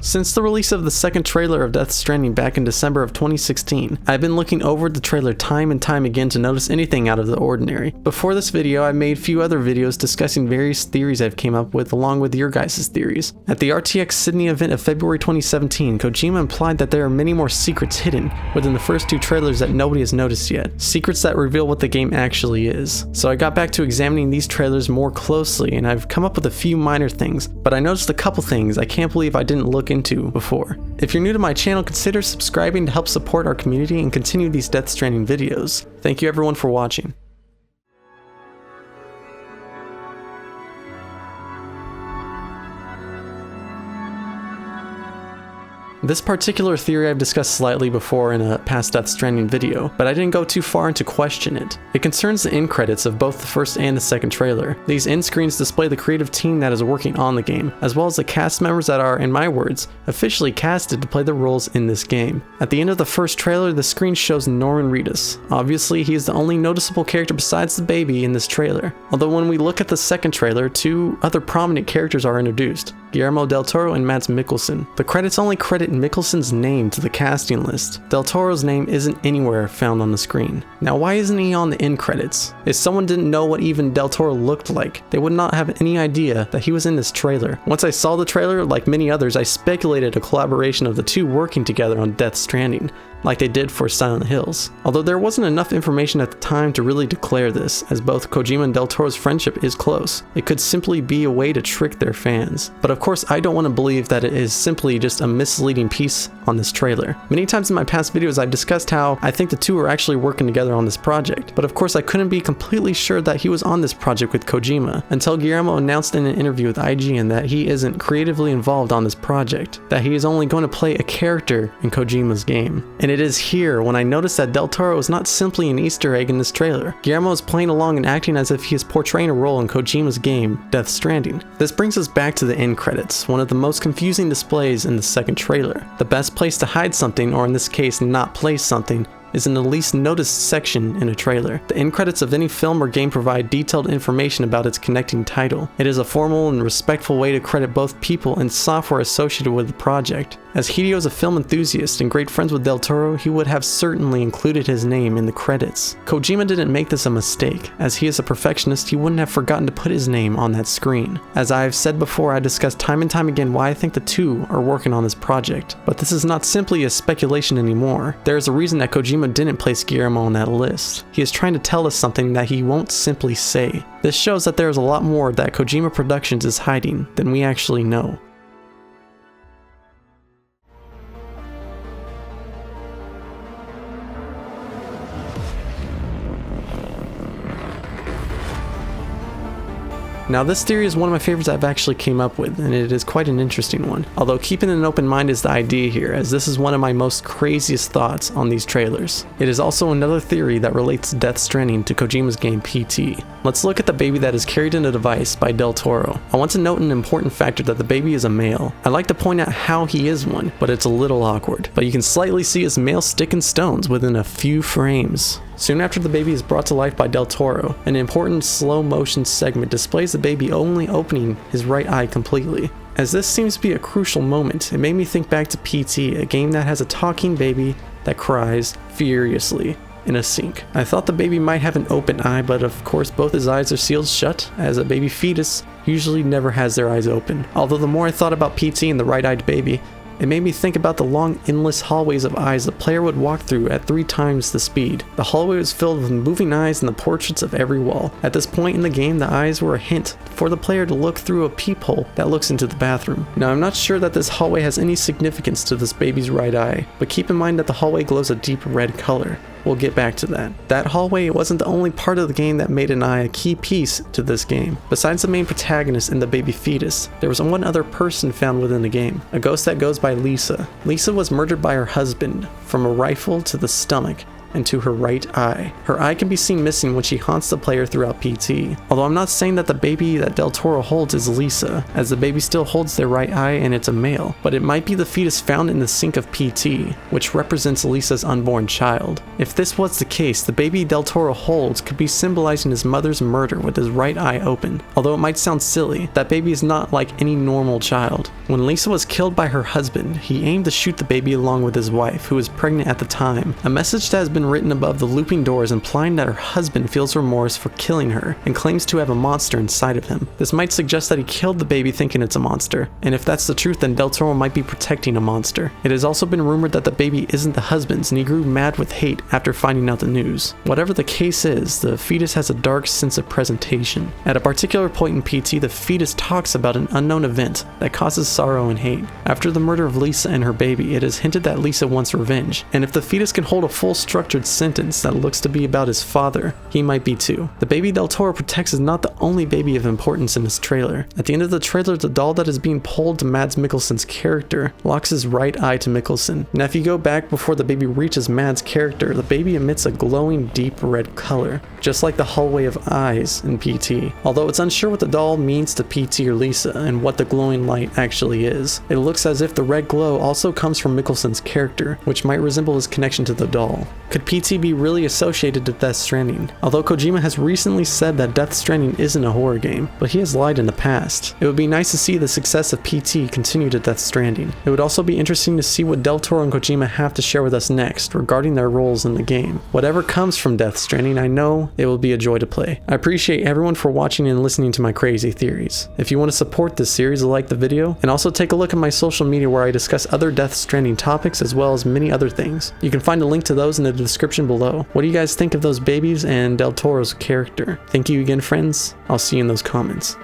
Since the release of the second trailer of Death Stranding back in December of 2016, I've been looking over the trailer time and time again to notice anything out of the ordinary. Before this video, I made a few other videos discussing various theories I've came up with along with your guys' theories. At the RTX Sydney event of February 2017, Kojima implied that there are many more secrets hidden within the first two trailers that nobody has noticed yet. Secrets that reveal what the game actually is. So I got back to examining these trailers more closely and I've come up with a few minor things, but I noticed a couple things I can't believe I didn't look into before. If you're new to my channel, consider subscribing to help support our community and continue these Death Stranding videos. Thank you everyone for watching. This particular theory I've discussed slightly before in a past Death Stranding video, but I didn't go too far into question it. It concerns the end credits of both the first and the second trailer. These end screens display the creative team that is working on the game, as well as the cast members that are, in my words, officially casted to play the roles in this game. At the end of the first trailer, the screen shows Norman Reedus. Obviously, he is the only noticeable character besides the baby in this trailer. Although when we look at the second trailer, two other prominent characters are introduced, Guillermo del Toro and Mads Mikkelsen. The credits only credit Mikkelsen's name to the casting list. Del Toro's name isn't anywhere found on the screen. Now why isn't he on the end credits? If someone didn't know what even Del Toro looked like, they would not have any idea that he was in this trailer. Once I saw the trailer, like many others, I speculated a collaboration of the two working together on Death Stranding, like they did for Silent Hills. Although there wasn't enough information at the time to really declare this, as both Kojima and Del Toro's friendship is close. It could simply be a way to trick their fans. But of course, I don't want to believe that it is simply just a misleading piece on this trailer. Many times in my past videos, I've discussed how I think the two are actually working together on this project. But of course, I couldn't be completely sure that he was on this project with Kojima until Guillermo announced in an interview with IGN that he isn't creatively involved on this project, that he is only going to play a character in Kojima's game. And it is here when I noticed that Del Toro is not simply an Easter egg in this trailer. Guillermo is playing along and acting as if he is portraying a role in Kojima's game, Death Stranding. This brings us back to the end credits, one of the most confusing displays in the second trailer. The best place to hide something, or in this case not place something, is in the least noticed section in a trailer. The end credits of any film or game provide detailed information about its connecting title. It is a formal and respectful way to credit both people and software associated with the project. As Hideo is a film enthusiast and great friends with Del Toro, he would have certainly included his name in the credits. Kojima didn't make this a mistake. As he is a perfectionist, he wouldn't have forgotten to put his name on that screen. As I have said before, I discussed time and time again why I think the two are working on this project. But this is not simply a speculation anymore. There is a reason that Kojima didn't place Guillermo on that list. He is trying to tell us something that he won't simply say. This shows that there is a lot more that Kojima Productions is hiding than we actually know. Now this theory is one of my favorites I've actually came up with, and it is quite an interesting one. Although keeping an open mind is the idea here, as this is one of my most craziest thoughts on these trailers. It is also another theory that relates Death Stranding to Kojima's game PT. Let's look at the baby that is carried in a device by Del Toro. I want to note an important factor that the baby is a male. I'd like to point out how he is one, but it's a little awkward. But you can slightly see his male stick and stones within a few frames. Soon after the baby is brought to life by Del Toro, an important slow motion segment displays the baby only opening his right eye completely. As this seems to be a crucial moment, it made me think back to PT, a game that has a talking baby that cries furiously in a sink. I thought the baby might have an open eye, but of course both his eyes are sealed shut, as a baby fetus usually never has their eyes open. Although the more I thought about PT and the right-eyed baby, it made me think about the long, endless hallways of eyes the player would walk through at 3 times the speed. The hallway was filled with moving eyes and the portraits of every wall. At this point in the game, the eyes were a hint for the player to look through a peephole that looks into the bathroom. Now, I'm not sure that this hallway has any significance to this baby's right eye, but keep in mind that the hallway glows a deep red color. We'll get back to that. That hallway wasn't the only part of the game that made an eye a key piece to this game. Besides the main protagonist and the baby fetus, there was one other person found within the game, a ghost that goes by Lisa. Lisa was murdered by her husband, from a rifle to the stomach, and to her right eye. Her eye can be seen missing when she haunts the player throughout PT. Although I'm not saying that the baby that Del Toro holds is Lisa, as the baby still holds their right eye and it's a male, but it might be the fetus found in the sink of PT, which represents Lisa's unborn child. If this was the case, the baby Del Toro holds could be symbolizing his mother's murder with his right eye open. Although it might sound silly, that baby is not like any normal child. When Lisa was killed by her husband, he aimed to shoot the baby along with his wife, who was pregnant at the time. A message that has been written above the looping doors implying that her husband feels remorse for killing her and claims to have a monster inside of him. This might suggest that he killed the baby thinking it's a monster, and if that's the truth, then Del Toro might be protecting a monster. It has also been rumored that the baby isn't the husband's, and he grew mad with hate after finding out the news. Whatever the case is, the fetus has a dark sense of presentation. At a particular point in PT, the fetus talks about an unknown event that causes sorrow and hate. After the murder of Lisa and her baby, it is hinted that Lisa wants revenge, and if the fetus can hold a full structured sentence that looks to be about his father, he might be too. The baby Del Toro protects is not the only baby of importance in this trailer. At the end of the trailer, the doll that is being pulled to Mads Mikkelsen's character locks his right eye to Mikkelsen. Now if you go back before the baby reaches Mads' character, the baby emits a glowing deep red color, just like the hallway of eyes in PT. Although it's unsure what the doll means to PT or Lisa and what the glowing light actually is. It looks as if the red glow also comes from Mikkelsen's character, which might resemble his connection to the doll. Could PT be really associated to Death Stranding? Although Kojima has recently said that Death Stranding isn't a horror game, but he has lied in the past. It would be nice to see the success of PT continue to Death Stranding. It would also be interesting to see what Del Toro and Kojima have to share with us next regarding their roles in the game. Whatever comes from Death Stranding, I know it will be a joy to play. I appreciate everyone for watching and listening to my crazy theories. If you want to support this series, like the video, and also take a look at my social media where I discuss other Death Stranding topics as well as many other things. You can find a link to those in the description below. What do you guys think of those babies and Del Toro's character? Thank you again, friends. I'll see you in those comments.